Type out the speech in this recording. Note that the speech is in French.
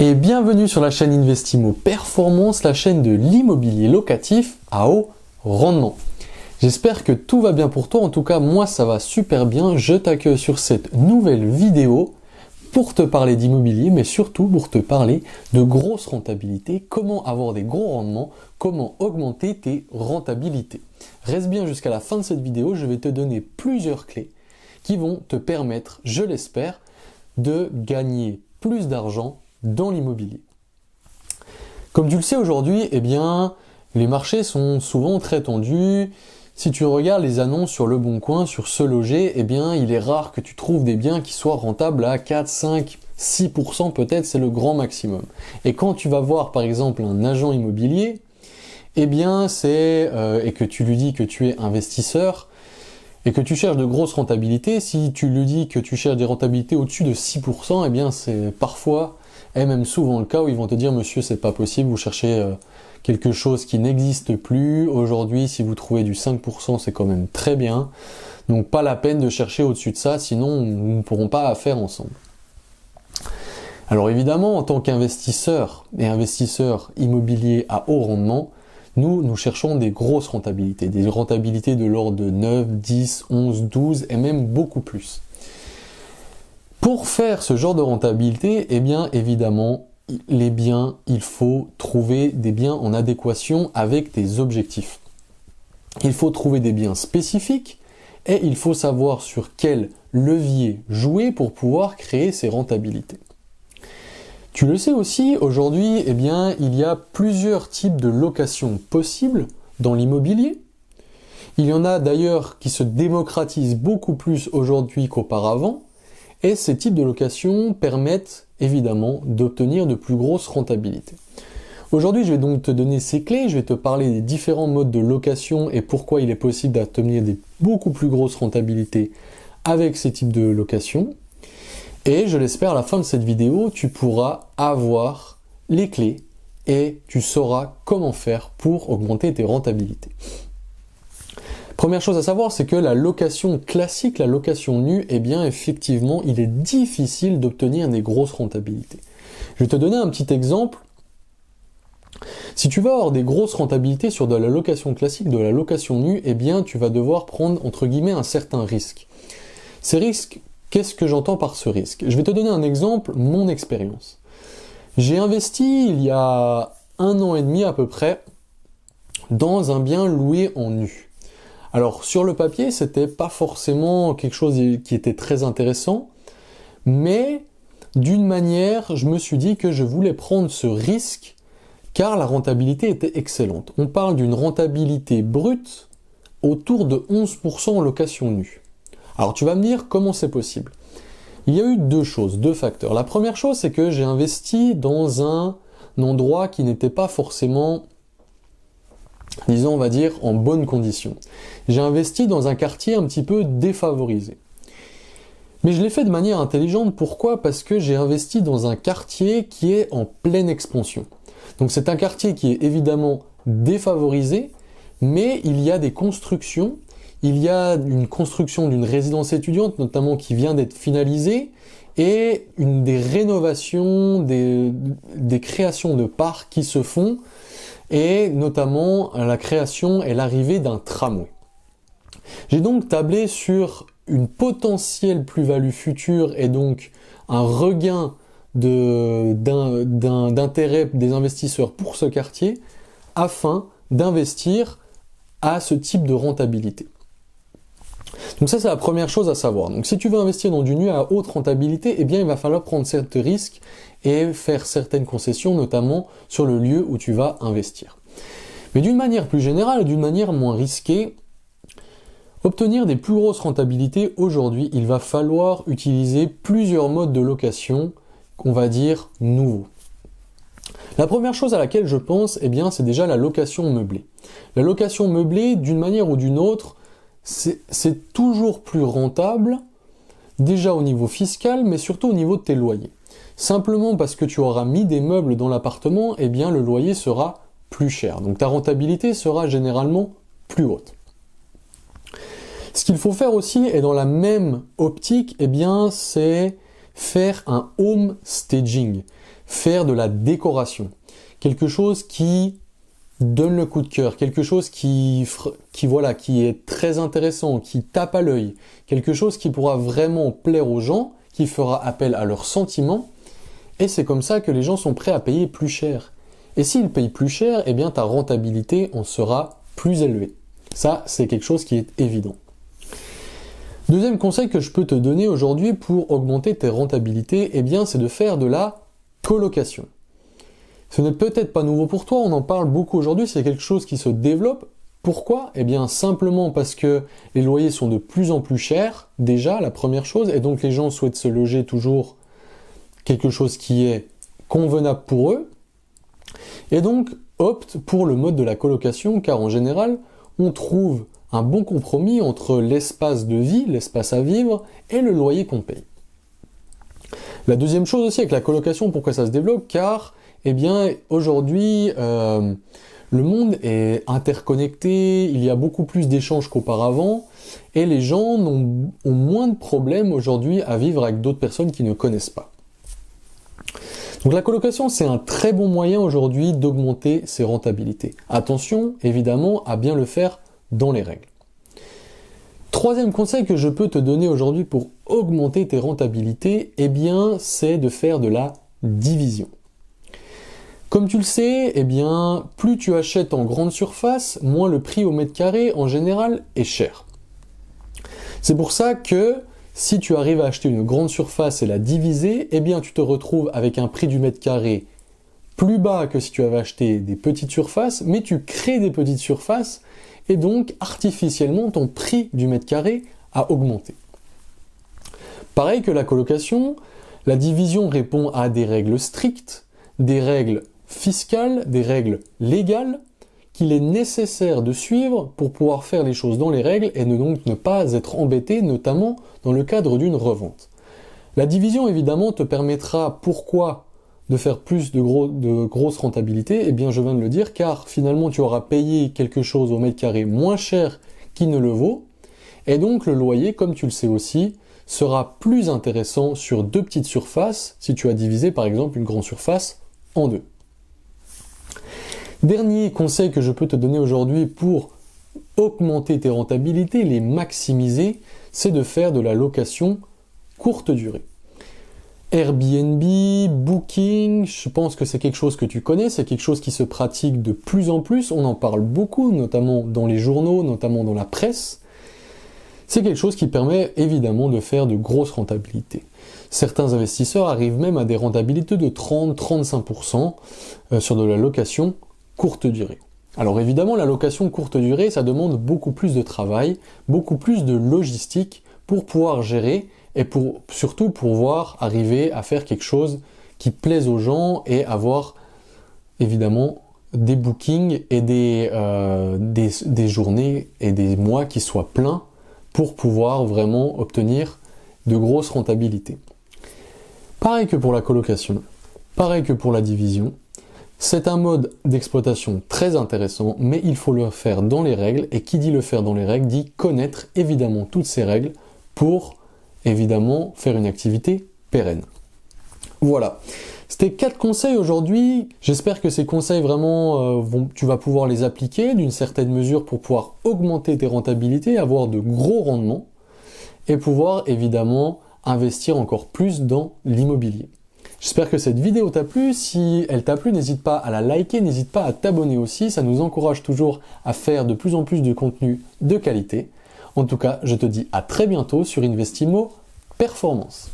Et bienvenue sur la chaîne Investimo Performance, la chaîne de l'immobilier locatif à haut rendement. J'espère que tout va bien pour toi, en tout cas moi ça va super bien. Je t'accueille sur cette nouvelle vidéo pour te parler d'immobilier, mais surtout pour te parler de grosses rentabilités, comment avoir des gros rendements, comment augmenter tes rentabilités. Reste bien jusqu'à la fin de cette vidéo, je vais te donner plusieurs clés qui vont te permettre, je l'espère, de gagner plus d'argent dans l'immobilier. Comme tu le sais aujourd'hui, eh bien, les marchés sont souvent très tendus. Si tu regardes les annonces sur Le Bon Coin, sur Se Loger, eh bien, il est rare que tu trouves des biens qui soient rentables à 4, 5, 6% peut-être, c'est le grand maximum. Et quand tu vas voir par exemple un agent immobilier, eh bien, et que tu lui dis que tu es investisseur, et que tu cherches de grosses rentabilités, si tu lui dis que tu cherches des rentabilités au-dessus de 6%, eh bien, c'est parfois et même souvent le cas où ils vont te dire « Monsieur, c'est pas possible, vous cherchez quelque chose qui n'existe plus. Aujourd'hui, si vous trouvez du 5%, c'est quand même très bien. Donc pas la peine de chercher au-dessus de ça, sinon nous ne pourrons pas affaire ensemble. » Alors évidemment, en tant qu'investisseur et investisseur immobilier à haut rendement, nous cherchons des grosses rentabilités, des rentabilités de l'ordre de 9, 10, 11, 12 et même beaucoup plus. Pour faire ce genre de rentabilité, eh bien évidemment, il faut trouver des biens en adéquation avec tes objectifs. Il faut trouver des biens spécifiques et il faut savoir sur quel levier jouer pour pouvoir créer ces rentabilités. Tu le sais aussi, aujourd'hui, eh bien, il y a plusieurs types de locations possibles dans l'immobilier. Il y en a d'ailleurs qui se démocratisent beaucoup plus aujourd'hui qu'auparavant. Et ces types de locations permettent évidemment d'obtenir de plus grosses rentabilités. Aujourd'hui, je vais donc te donner ces clés, je vais te parler des différents modes de location et pourquoi il est possible d'obtenir des beaucoup plus grosses rentabilités avec ces types de locations. Et je l'espère, à la fin de cette vidéo, tu pourras avoir les clés et tu sauras comment faire pour augmenter tes rentabilités. Première chose à savoir, c'est que la location classique, la location nue, eh bien effectivement, il est difficile d'obtenir des grosses rentabilités. Je vais te donner un petit exemple. Si tu vas avoir des grosses rentabilités sur de la location classique, de la location nue, eh bien tu vas devoir prendre entre guillemets un certain risque. Ces risques, qu'est-ce que j'entends par ce risque? Je vais te donner un exemple, mon expérience. J'ai investi il y a 1 an et demi à peu près dans un bien loué en nu. Alors sur le papier, c'était pas forcément quelque chose qui était très intéressant, mais d'une manière, je me suis dit que je voulais prendre ce risque car la rentabilité était excellente. On parle d'une rentabilité brute autour de 11% en location nue. Alors tu vas me dire comment c'est possible. Il y a eu deux facteurs. La première chose, c'est que j'ai investi dans un endroit qui n'était pas forcément, disons, on va dire, en bonne condition. J'ai investi dans un quartier un petit peu défavorisé. Mais je l'ai fait de manière intelligente. Pourquoi? Parce que j'ai investi dans un quartier qui est en pleine expansion. Donc c'est un quartier qui est évidemment défavorisé, mais il y a des constructions. Il y a une construction d'une résidence étudiante, notamment qui vient d'être finalisée, et des rénovations, des créations de parcs qui se font, et notamment la création et l'arrivée d'un tramway. J'ai donc tablé sur une potentielle plus-value future et donc un regain d'intérêt des investisseurs pour ce quartier afin d'investir à ce type de rentabilité. Donc ça, c'est la première chose à savoir. Donc si tu veux investir dans du nu à haute rentabilité, eh bien il va falloir prendre certains risques et faire certaines concessions, notamment sur le lieu où tu vas investir. Mais d'une manière plus générale, d'une manière moins risquée, obtenir des plus grosses rentabilités aujourd'hui, il va falloir utiliser plusieurs modes de location, qu'on va dire nouveaux. La première chose à laquelle je pense, eh bien, c'est déjà la location meublée. La location meublée, d'une manière ou d'une autre, c'est toujours plus rentable, déjà au niveau fiscal, mais surtout au niveau de tes loyers. Simplement parce que tu auras mis des meubles dans l'appartement, eh bien le loyer sera plus cher. Donc ta rentabilité sera généralement plus haute. Ce qu'il faut faire aussi, et dans la même optique, eh bien c'est faire un home staging. faire de la décoration. Quelque chose qui donne le coup de cœur, quelque chose qui est très intéressant, qui tape à l'œil, quelque chose qui pourra vraiment plaire aux gens, qui fera appel à leurs sentiments, et c'est comme ça que les gens sont prêts à payer plus cher. Et s'ils payent plus cher, eh bien ta rentabilité en sera plus élevée. Ça, c'est quelque chose qui est évident. Deuxième conseil que je peux te donner aujourd'hui pour augmenter tes rentabilités, eh bien c'est de faire de la colocation. Ce n'est peut-être pas nouveau pour toi, on en parle beaucoup aujourd'hui, c'est quelque chose qui se développe. Pourquoi? Eh bien simplement parce que les loyers sont de plus en plus chers, déjà la première chose, et donc les gens souhaitent se loger toujours quelque chose qui est convenable pour eux, et donc optent pour le mode de la colocation, car en général, on trouve un bon compromis entre l'espace de vie, l'espace à vivre, et le loyer qu'on paye. La deuxième chose aussi avec la colocation, pourquoi ça se développe? Car eh bien, aujourd'hui, le monde est interconnecté, il y a beaucoup plus d'échanges qu'auparavant, et les gens ont moins de problèmes aujourd'hui à vivre avec d'autres personnes qui ne connaissent pas. Donc la colocation, c'est un très bon moyen aujourd'hui d'augmenter ses rentabilités. Attention, évidemment, à bien le faire dans les règles. Troisième conseil que je peux te donner aujourd'hui pour augmenter tes rentabilités, eh bien, c'est de faire de la division. Comme tu le sais, eh bien, plus tu achètes en grande surface, moins le prix au mètre carré, en général, est cher. C'est pour ça que, si tu arrives à acheter une grande surface et la diviser, eh bien, tu te retrouves avec un prix du mètre carré plus bas que si tu avais acheté des petites surfaces, mais tu crées des petites surfaces, et donc, artificiellement, ton prix du mètre carré a augmenté. Pareil que la colocation, la division répond à des règles strictes, des règles fiscales, des règles légales qu'il est nécessaire de suivre pour pouvoir faire les choses dans les règles et donc ne pas être embêté, notamment dans le cadre d'une revente. La division, évidemment, te permettra, pourquoi de faire plus de grosses rentabilités? Eh bien, je viens de le dire, car finalement, tu auras payé quelque chose au mètre carré moins cher qu'il ne le vaut, et donc le loyer, comme tu le sais aussi, sera plus intéressant sur deux petites surfaces, si tu as divisé par exemple une grande surface en deux. Dernier conseil que je peux te donner aujourd'hui pour augmenter tes rentabilités, les maximiser, c'est de faire de la location courte durée. Airbnb, Booking, je pense que c'est quelque chose que tu connais, c'est quelque chose qui se pratique de plus en plus, on en parle beaucoup, notamment dans les journaux, notamment dans la presse. C'est quelque chose qui permet évidemment de faire de grosses rentabilités. Certains investisseurs arrivent même à des rentabilités de 30-35% sur de la location courte durée. Alors évidemment, la location courte durée, ça demande beaucoup plus de travail, beaucoup plus de logistique pour pouvoir gérer et surtout pouvoir arriver à faire quelque chose qui plaise aux gens et avoir évidemment des bookings et des journées et des mois qui soient pleins pour pouvoir vraiment obtenir de grosses rentabilités. Pareil que pour la colocation, pareil que pour la division, c'est un mode d'exploitation très intéressant, mais il faut le faire dans les règles, et qui dit le faire dans les règles dit connaître évidemment toutes ces règles pour évidemment faire une activité pérenne. Voilà, c'était 4 conseils aujourd'hui. J'espère que ces conseils vraiment tu vas pouvoir les appliquer d'une certaine mesure pour pouvoir augmenter tes rentabilités, avoir de gros rendements et pouvoir évidemment investir encore plus dans l'immobilier. J'espère que cette vidéo t'a plu. Si elle t'a plu, n'hésite pas à la liker, n'hésite pas à t'abonner aussi. Ça nous encourage toujours à faire de plus en plus de contenu de qualité. En tout cas, je te dis à très bientôt sur Investimo Performance.